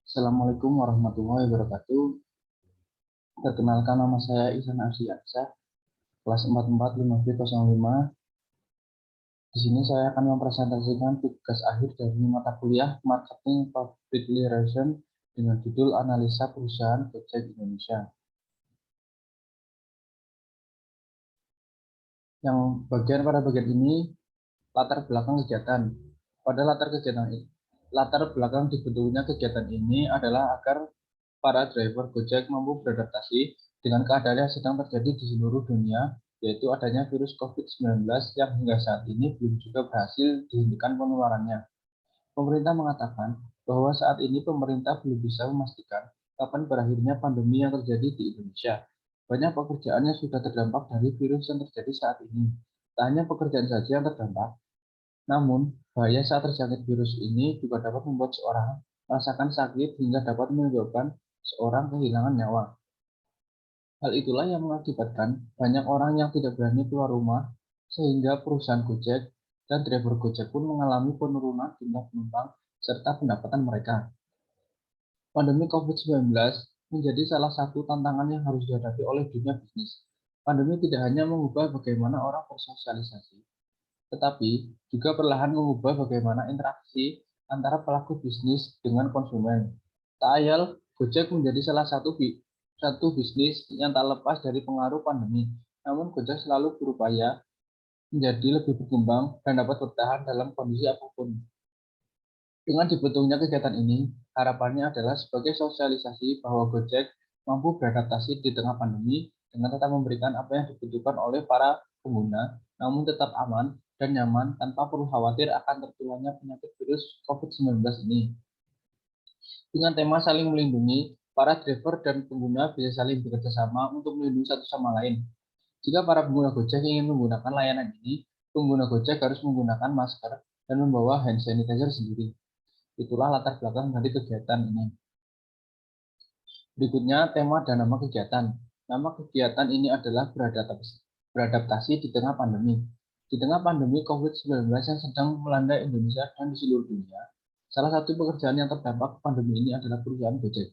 Assalamualaikum warahmatullahi wabarakatuh. Perkenalkan, nama saya Ihsan Arsyadsyah, kelas 44 5B05. Di sini saya akan mempresentasikan tugas akhir dari mata kuliah Marketing Public Relations dengan judul Analisa Perusahaan Gojek Indonesia. Yang pada bagian ini, latar belakang kegiatan. Pada latar belakang dibentuknya kegiatan ini adalah agar para driver Gojek mampu beradaptasi dengan keadaan yang sedang terjadi di seluruh dunia, yaitu adanya virus COVID-19 yang hingga saat ini belum juga berhasil dihentikan penularannya. Pemerintah mengatakan bahwa saat ini pemerintah belum bisa memastikan kapan berakhirnya pandemi yang terjadi di Indonesia. Banyak pekerjaan yang sudah terdampak dari virus yang terjadi saat ini. Tak hanya pekerjaan saja yang terdampak, namun bahaya saat terjangkit virus ini juga dapat membuat seorang merasakan sakit hingga dapat menyebabkan seorang kehilangan nyawa. Hal itulah yang mengakibatkan banyak orang yang tidak berani keluar rumah, sehingga perusahaan Gojek dan driver Gojek pun mengalami penurunan jumlah penumpang serta pendapatan mereka. Pandemi COVID-19 menjadi salah satu tantangan yang harus dihadapi oleh dunia bisnis. Pandemi tidak hanya mengubah bagaimana orang bersosialisasi, tetapi juga perlahan mengubah bagaimana interaksi antara pelaku bisnis dengan konsumen. Tak ayal, Gojek menjadi salah satu bisnis yang tak lepas dari pengaruh pandemi. Namun Gojek selalu berupaya menjadi lebih berkembang dan dapat bertahan dalam kondisi apapun. Dengan dibentuknya kegiatan ini, harapannya adalah sebagai sosialisasi bahwa Gojek mampu beradaptasi di tengah pandemi dengan tetap memberikan apa yang dibutuhkan oleh para pengguna, namun tetap aman dan nyaman tanpa perlu khawatir akan tertularnya penyakit virus COVID-19 ini. Dengan tema saling melindungi, para driver dan pengguna bisa saling bekerja sama untuk melindungi satu sama lain. Jika para pengguna Gojek ingin menggunakan layanan ini, pengguna Gojek harus menggunakan masker dan membawa hand sanitizer sendiri. Itulah latar belakang dari kegiatan ini. Berikutnya, tema dan nama kegiatan. Nama kegiatan ini adalah beradaptasi di tengah pandemi. Di tengah pandemi COVID-19 yang sedang melanda Indonesia dan di seluruh dunia, salah satu pekerjaan yang terdampak pandemi ini adalah perusahaan Gojek.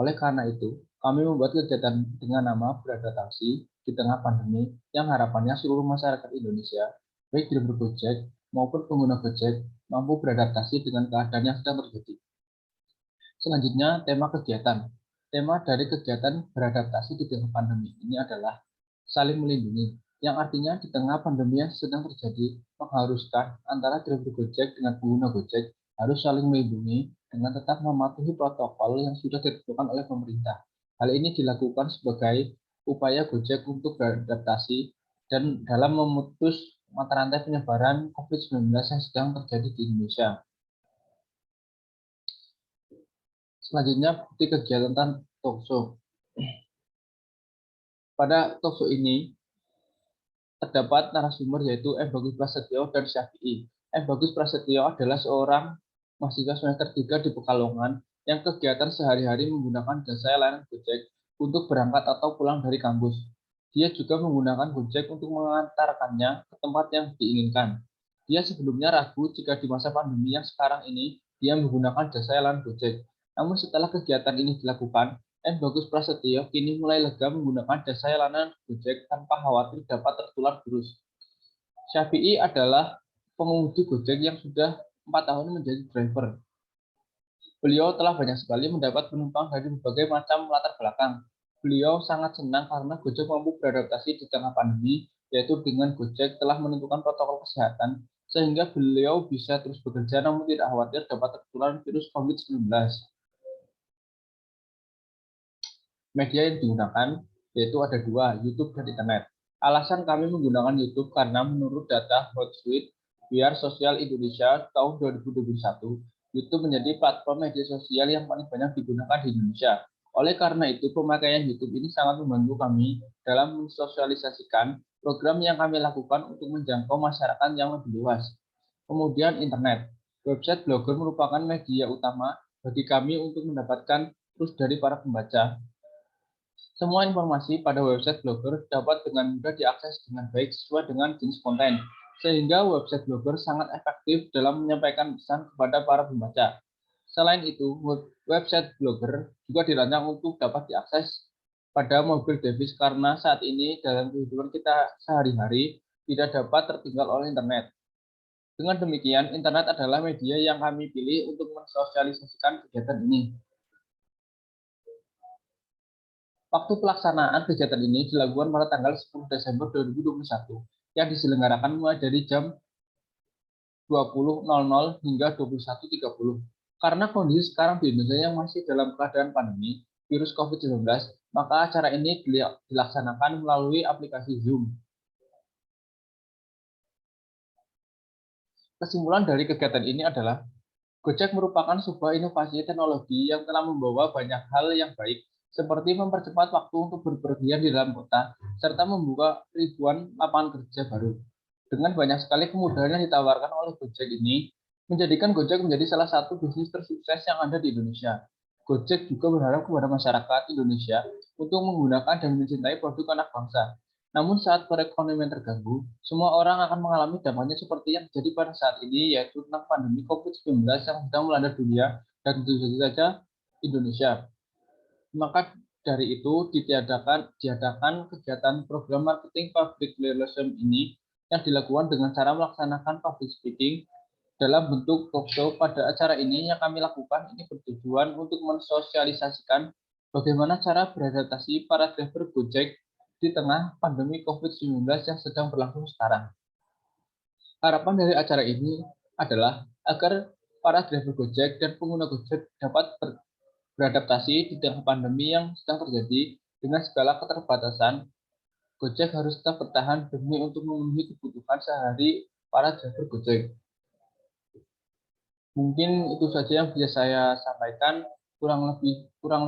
Oleh karena itu, kami membuat kegiatan dengan nama beradaptasi di tengah pandemi yang harapannya seluruh masyarakat Indonesia, baik driver Gojek maupun pengguna Gojek, mampu beradaptasi dengan keadaan yang sedang terjadi. Selanjutnya, tema kegiatan. Tema dari kegiatan beradaptasi di tengah pandemi ini adalah saling melindungi, yang artinya di tengah pandemi yang sedang terjadi mengharuskan antara driver Gojek dengan pengguna Gojek harus saling melindungi dengan tetap mematuhi protokol yang sudah ditentukan oleh pemerintah. Hal ini dilakukan sebagai upaya Gojek untuk beradaptasi dan dalam memutus mata rantai penyebaran COVID-19 yang sedang terjadi di Indonesia. Selanjutnya, bukti kegiatan talkshow. Pada talkshow ini terdapat narasumber yaitu M. Bagus Prasetyo dan Syafi'i. M. Bagus Prasetyo adalah seorang mahasiswa semester 3 di Pekalongan yang kegiatan sehari-hari menggunakan jasa layanan Gojek untuk berangkat atau pulang dari kampus. Dia juga menggunakan Gojek untuk mengantarkannya ke tempat yang diinginkan. Dia sebelumnya ragu jika di masa pandemi yang sekarang ini dia menggunakan jasa layanan Gojek. Namun setelah kegiatan ini dilakukan, M. Bagus Prasetyo kini mulai lega menggunakan jasa layanan Gojek tanpa khawatir dapat tertular virus. Syafi'i adalah pengemudi Gojek yang sudah 4 tahun menjadi driver. Beliau telah banyak sekali mendapat penumpang dari berbagai macam latar belakang. Beliau sangat senang karena Gojek mampu beradaptasi di tengah pandemi, yaitu dengan Gojek telah menentukan protokol kesehatan, sehingga beliau bisa terus bekerja namun tidak khawatir dapat tertular virus COVID-19. Media yang digunakan yaitu ada dua, YouTube dan Internet. Alasan kami menggunakan YouTube karena menurut data Hotsuite Biar Sosial Indonesia tahun 2021, YouTube menjadi platform media sosial yang paling banyak digunakan di Indonesia. Oleh karena itu, pemakaian YouTube ini sangat membantu kami dalam mensosialisasikan program yang kami lakukan untuk menjangkau masyarakat yang lebih luas. Kemudian Internet. Website blogger merupakan media utama bagi kami untuk mendapatkan terus dari para pembaca. Semua informasi pada website blogger dapat dengan mudah diakses dengan baik sesuai dengan jenis konten. sehingga website blogger sangat efektif dalam menyampaikan pesan kepada para pembaca. Selain itu, website blogger juga dirancang untuk dapat diakses pada mobil device karena saat ini dalam kehidupan kita sehari-hari tidak dapat tertinggal oleh internet. Dengan demikian, internet adalah media yang kami pilih untuk mensosialisasikan kegiatan ini. Waktu pelaksanaan kegiatan ini dilakukan pada tanggal 10 Desember 2021 yang diselenggarakan mulai dari jam 20.00 hingga 21.30. Karena kondisi sekarang di Indonesia yang masih dalam keadaan pandemi virus COVID-19, maka acara ini dilaksanakan melalui aplikasi Zoom. Kesimpulan dari kegiatan ini adalah Gojek merupakan sebuah inovasi teknologi yang telah membawa banyak hal yang baik, seperti mempercepat waktu untuk berpergian di dalam kota, serta membuka ribuan lapangan kerja baru. Dengan banyak sekali kemudahan yang ditawarkan oleh Gojek ini, menjadikan Gojek menjadi salah satu bisnis tersukses yang ada di Indonesia. Gojek juga berharap kepada masyarakat Indonesia untuk menggunakan dan mencintai produk anak bangsa. Namun saat perekonomian terganggu, semua orang akan mengalami dampaknya seperti yang terjadi pada saat ini, yaitu tentang pandemi COVID-19 yang sedang melanda dunia dan tentu saja Indonesia. Maka dari itu diadakan kegiatan program marketing public relation ini yang dilakukan dengan cara melaksanakan public speaking dalam bentuk talkshow. Pada acara ini yang kami lakukan ini bertujuan untuk mensosialisasikan bagaimana cara beradaptasi para driver Gojek di tengah pandemi COVID-19 yang sedang berlangsung sekarang. Harapan dari acara ini adalah agar para driver Gojek dan pengguna Gojek dapat beradaptasi di tengah pandemi yang sedang terjadi. Dengan segala keterbatasan, Gojek harus tetap bertahan demi untuk memenuhi kebutuhan sehari para driver Gojek. Mungkin itu saja yang bisa saya sampaikan. Kurang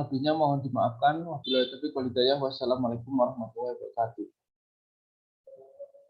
lebihnya mohon dimaafkan. Wassalamualaikum warahmatullahi wabarakatuh.